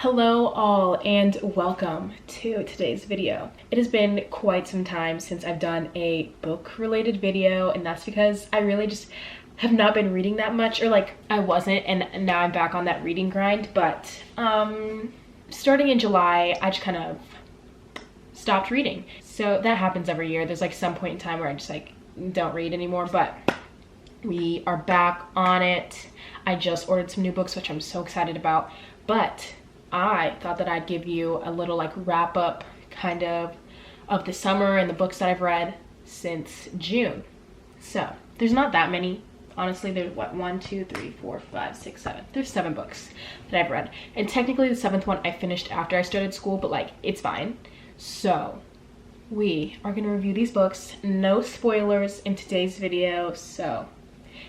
Hello all and welcome to today's video. It has been quite some time since I've done a book related video, and that's because I really just have not been reading that much, or like I wasn't, and now I'm back on that reading grind. But starting in July, I just kind of stopped reading. So that happens every year. There's like some point in time where I just like don't read anymore, but we are back on it. I just ordered some new books, which I'm so excited about, but I thought that I'd give you a little like wrap up kind of the summer and the books that I've read since June. So there's not that many. Honestly, there's what, 1, 2, 3, 4, 5, 6, 7. There's 7 books that I've read. And technically the 7th one I finished after I started school, but like it's fine. So we are gonna review these books. No spoilers in today's video. So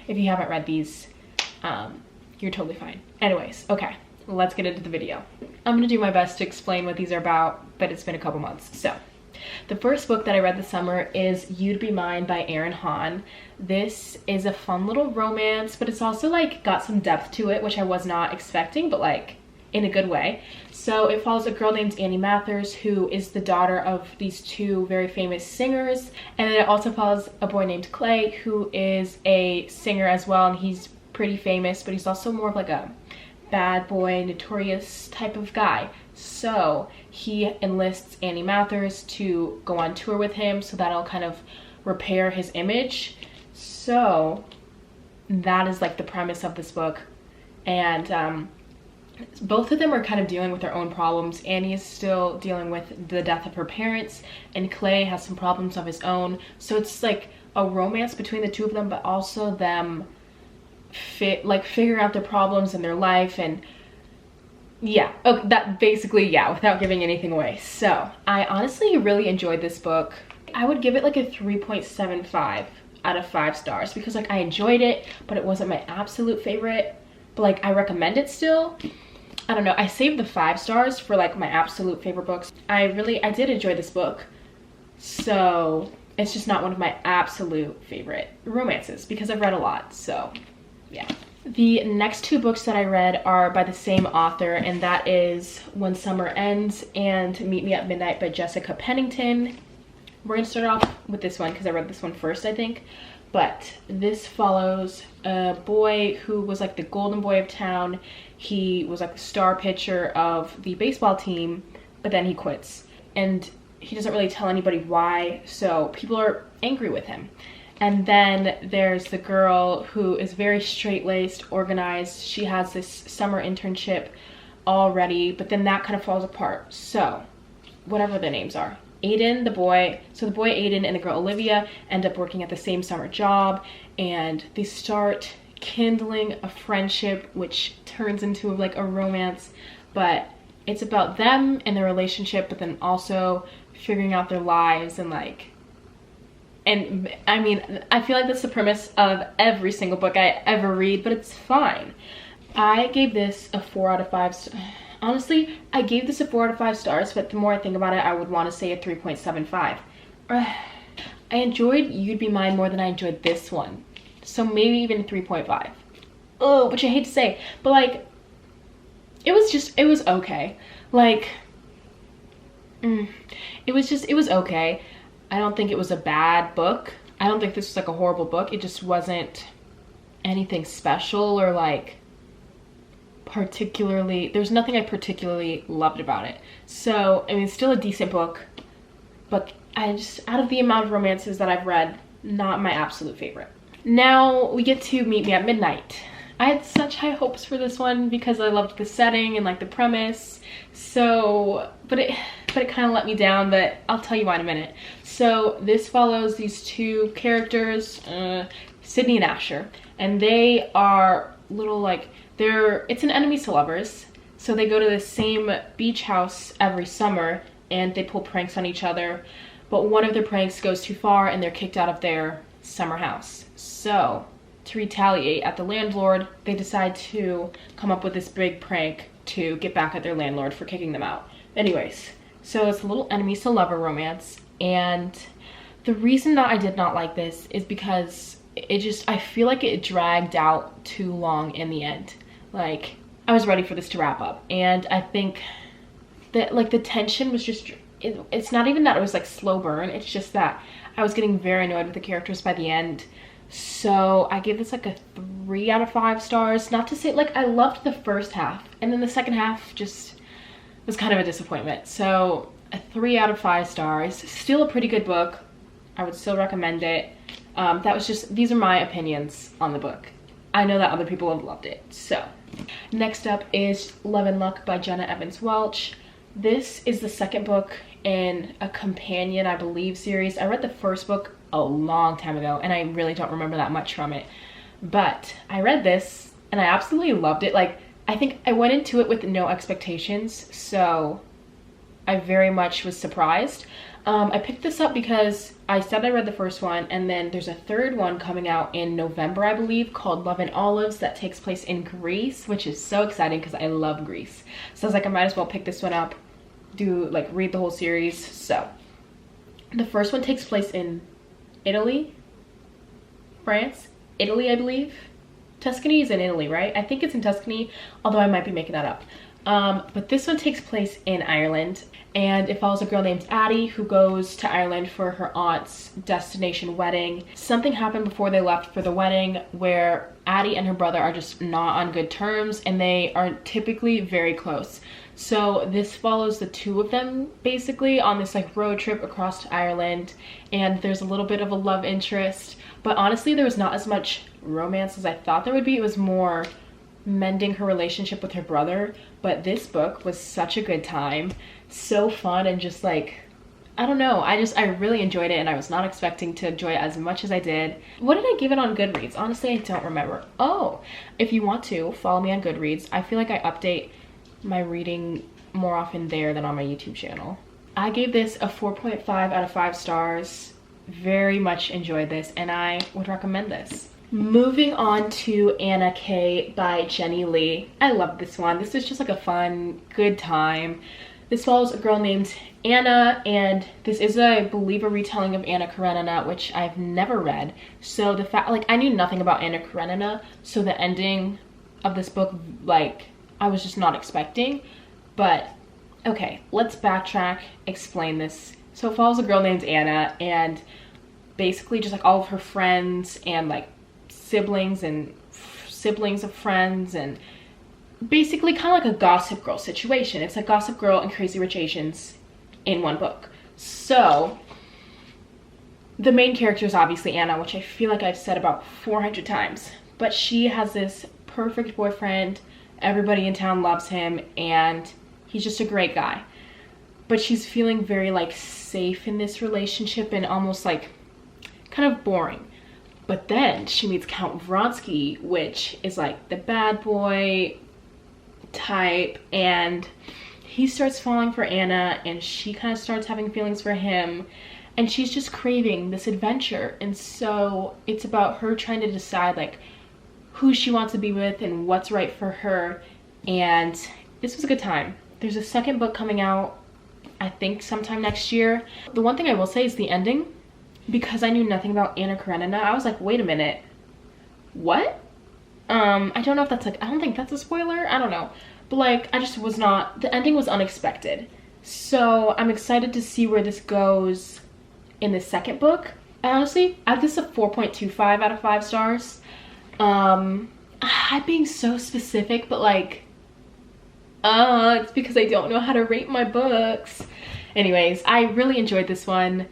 if you haven't read these, you're totally fine. Anyways, okay. Let's get into the video. I'm gonna do my best to explain what these are about, but it's been a couple months. So the first book that I read this summer is You'd Be Mine by Erin Hahn. This is a fun little romance, but it's also like got some depth to it, which I was not expecting, but like in a good way. So it follows a girl named Annie Mathers, who is the daughter of these 2 very famous singers. And then it also follows a boy named Clay, who is a singer as well, and he's pretty famous, but he's also more of like a bad boy, notorious type of guy. So he enlists Annie Mathers to go on tour with him, so that'll kind of repair his image. So that is like the premise of this book. And both of them are kind of dealing with their own problems. Annie is still dealing with the death of her parents, and Clay has some problems of his own. So it's like a romance between the 2 of them, but also them figuring out their problems in their life. And yeah, okay, that basically, yeah, without giving anything away. So I honestly really enjoyed this book. I would give it like a 3.75 out of 5 stars because like I enjoyed it, but it wasn't my absolute favorite. But like I recommend it still. I don't know, I saved the 5 stars for like my absolute favorite books. I did enjoy this book, so it's just not one of my absolute favorite romances because I've read a lot. So yeah. The next 2 books that I read are by the same author, and that is When Summer Ends and Meet Me at Midnight by Jessica Pennington. We're gonna start off with this one because I read this one first, I think. But this follows a boy who was like the golden boy of town. He was like the star pitcher of the baseball team, but then he quits. And he doesn't really tell anybody why, so people are angry with him. And then there's the girl who is very straight-laced, organized. She has this summer internship already, but then that kind of falls apart. So whatever their names are. Aiden, the boy, so the boy Aiden and the girl Olivia end up working at the same summer job, and they start kindling a friendship which turns into like a romance. But it's about them and their relationship, but then also figuring out their lives and like, and I mean, I feel like that's the premise of every single book I ever read, but it's fine. I gave this a 4 out of 5. Honestly, I gave this a 4 out of 5 stars, but the more I think about it, I would want to say a 3.75. I enjoyed You'd Be Mine more than I enjoyed this one. So maybe even 3.5. Oh, which I hate to say, but like, it was okay. Like, it was okay. I don't think it was a bad book. I don't think this was like a horrible book. It just wasn't anything special or like there's nothing I particularly loved about it. So, I mean, it's still a decent book, but out of the amount of romances that I've read, not my absolute favorite. Now we get to Meet Me at Midnight. I had such high hopes for this one because I loved the setting and like the premise. So, but it kind of let me down, but I'll tell you why in a minute. So this follows these 2 characters, Sydney and Asher, and they are little like, it's an enemies to lovers. So they go to the same beach house every summer and they pull pranks on each other, but one of their pranks goes too far and they're kicked out of their summer house. So to retaliate at the landlord, they decide to come up with this big prank to get back at their landlord for kicking them out. Anyways, so it's a little enemies to lover romance, and the reason that I did not like this is because I feel like it dragged out too long in the end. Like, I was ready for this to wrap up. And I think that like the tension was just, it's not even that it was like slow burn, it's just that I was getting very annoyed with the characters by the end. So I gave this like a 3 out of 5 stars. Not to say, like, I loved the first half, and then the second half just was kind of a disappointment. So a 3 out of 5 stars. Still a pretty good book. I would still recommend it. That was just, these are my opinions on the book. I know that other people have loved it. So next up is Love and Luck by Jenna Evans Welch. This is the second book in a companion, I believe, series. I read the first book a long time ago and I really don't remember that much from it, but I read this and I absolutely loved it. Like, I think I went into it with no expectations, so I very much was surprised. I picked this up because I said I read the first one, and then there's a third one coming out in November, I believe, called Love and Olives, that takes place in Greece, which is so exciting because I love Greece. So I was like, I might as well pick this one up, read the whole series. So the first one takes place in Italy, France, Italy, I believe. Tuscany is in Italy, right? I think it's in Tuscany, although I might be making that up. But this one takes place in Ireland, and it follows a girl named Addie who goes to Ireland for her aunt's destination wedding. Something happened before they left for the wedding where Addie and her brother are just not on good terms, and they are typically very close. So this follows the two of them basically on this like road trip across to Ireland, and there's a little bit of a love interest, but honestly there was not as much romance as I thought there would be. It was more mending her relationship with her brother. But this book was such a good time, so fun, and just like, I don't know, I really enjoyed it, and I was not expecting to enjoy it as much as I did. What did I give it on Goodreads? Honestly, I don't remember. Oh, if you want to follow me on Goodreads, I feel like I update my reading more often there than on my YouTube channel. I gave this a 4.5 out of 5 stars. Very much enjoyed this, and I would recommend this. Moving on to Anna K by Jenny Lee. I love this one. This is just like a fun, good time. This follows a girl named Anna, and this is, I believe, a retelling of Anna Karenina, which I've never read. So the fact, like, I knew nothing about Anna Karenina, so the ending of this book, like, I was just not expecting. But okay, let's backtrack, explain this. So it follows a girl named Anna, and basically just like all of her friends and like siblings of friends, and basically kind of like a Gossip Girl situation. It's like Gossip Girl and Crazy Rich Asians in one book. So the main character is obviously Anna, which I feel like I've said about 400 times, but she has this perfect boyfriend. Everybody in town loves him, and he's just a great guy. But she's feeling very like safe in this relationship and almost like kind of boring. But then she meets Count Vronsky, which is like the bad boy type, and he starts falling for Anna, and she kind of starts having feelings for him, and she's just craving this adventure. And so it's about her trying to decide like who she wants to be with and what's right for her. And this was a good time. There's a second book coming out, I think sometime next year. The one thing I will say is the ending. Because I knew nothing about Anna Karenina, I was like, wait a minute, what? I don't know if that's like, I don't think that's a spoiler, I don't know. But like, I just was not, the ending was unexpected. So I'm excited to see where this goes in the second book. I honestly, I give this a 4.25 out of 5 stars. I'm being so specific, but like, it's because I don't know how to rate my books. Anyways, I really enjoyed this one.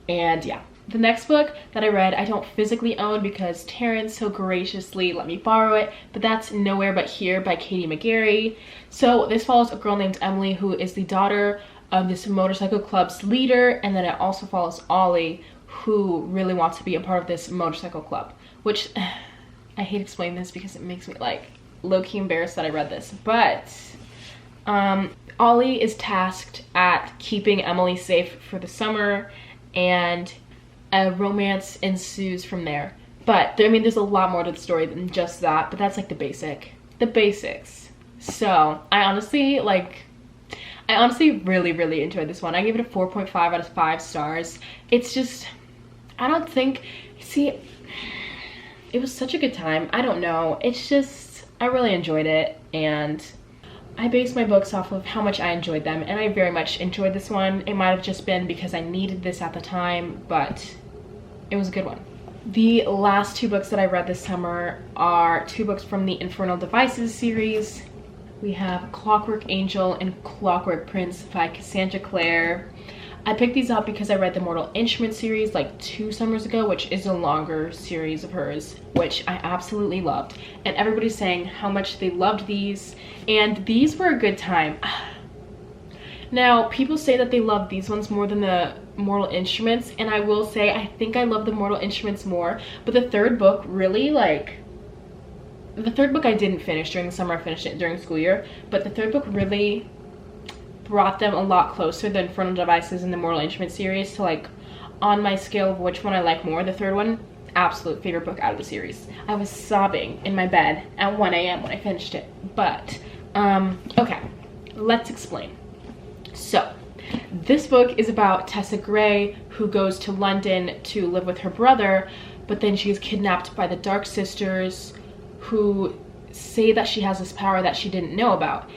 And yeah, the next book that I read, I don't physically own because Terrence so graciously let me borrow it, but that's Nowhere But Here by Katie McGarry. So this follows a girl named Emily who is the daughter of this motorcycle club's leader, and then it also follows Ollie, who really wants to be a part of this motorcycle club, which I hate explaining this because it makes me like low-key embarrassed that I read this. But Ollie is tasked at keeping Emily safe for the summer, and a romance ensues from there. But I mean, there's a lot more to the story than just that, but that's like the basics. So I honestly really enjoyed this one. I gave it a 4.5 out of 5 stars. It's just, I don't think, see, it was such a good time. I don't know, it's just, I really enjoyed it, and I base my books off of how much I enjoyed them, and I very much enjoyed this one. It might have just been because I needed this at the time, but it was a good one. The last two books that I read this summer are two books from the Infernal Devices series. We have Clockwork Angel and Clockwork Prince by Cassandra Clare. I picked these up because I read the Mortal Instruments series like 2 summers ago, which is a longer series of hers, which I absolutely loved. And everybody's saying how much they loved these, and these were a good time. Now, people say that they love these ones more than the Mortal Instruments, and I will say I think I love the Mortal Instruments more, but the third book really, like, the third book I didn't finish during the summer. I finished it during school year, but the third book really brought them a lot closer, the Infernal Devices and the Mortal Instruments series, to like on my scale of which one I like more. The third one, absolute favorite book out of the series. I was sobbing in my bed at 1 a.m. when I finished it. But okay, let's explain. So this book is about Tessa Gray, who goes to London to live with her brother, but then she is kidnapped by the Dark Sisters, who say that she has this power that she didn't know about.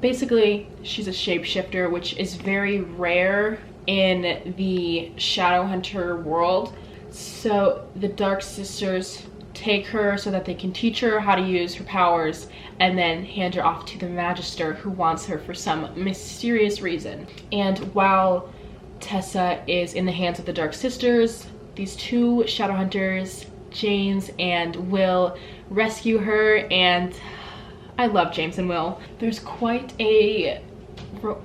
Basically, she's a shapeshifter, which is very rare in the Shadowhunter world. So the Dark Sisters take her so that they can teach her how to use her powers and then hand her off to the Magister, who wants her for some mysterious reason. And while Tessa is in the hands of the Dark Sisters, these two Shadowhunters, James and Will, rescue her, and I love James and Will. There's quite a,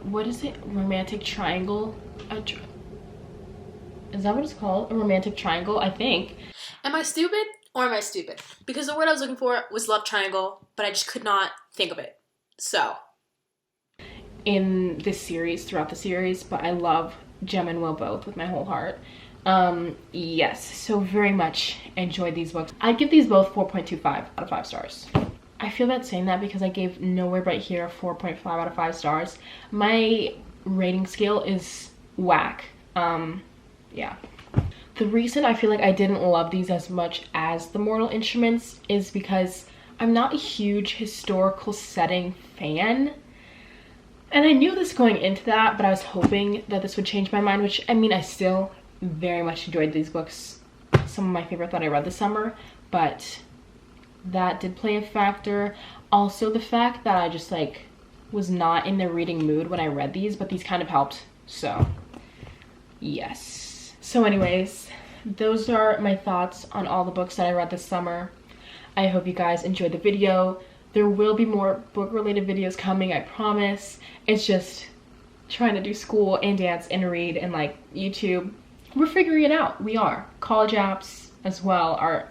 what is it? Romantic triangle? Is that what it's called? A romantic triangle, I think. Am I stupid or am I stupid? Because the word I was looking for was love triangle, but I just could not think of it. So. In this series, throughout the series, but I love Jem and Will both with my whole heart. Yes, so very much enjoyed these books. I'd give these both 4.25 out of 5 stars. I feel bad saying that because I gave Nowhere But Here 4.5 out of 5 stars. My rating scale is whack. Yeah. The reason I feel like I didn't love these as much as the Mortal Instruments is because I'm not a huge historical setting fan. And I knew this going into that, but I was hoping that this would change my mind, which, I mean, I still very much enjoyed these books. Some of my favorite that I read this summer, but that did play a factor. Also the fact that I just like was not in the reading mood when I read these, but these kind of helped. So yes. So anyways, those are my thoughts on all the books that I read this summer. I hope you guys enjoyed the video. There will be more book related videos coming, I promise. It's just trying to do school and dance and read and like YouTube. We're figuring it out. We are. College apps as well are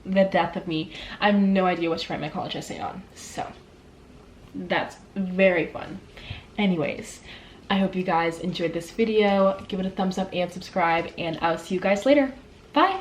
the death of me. I have no idea what to write my college essay on, so that's very fun. Anyways, I hope you guys enjoyed this video. Give it a thumbs up and subscribe, and I'll see you guys later. Bye!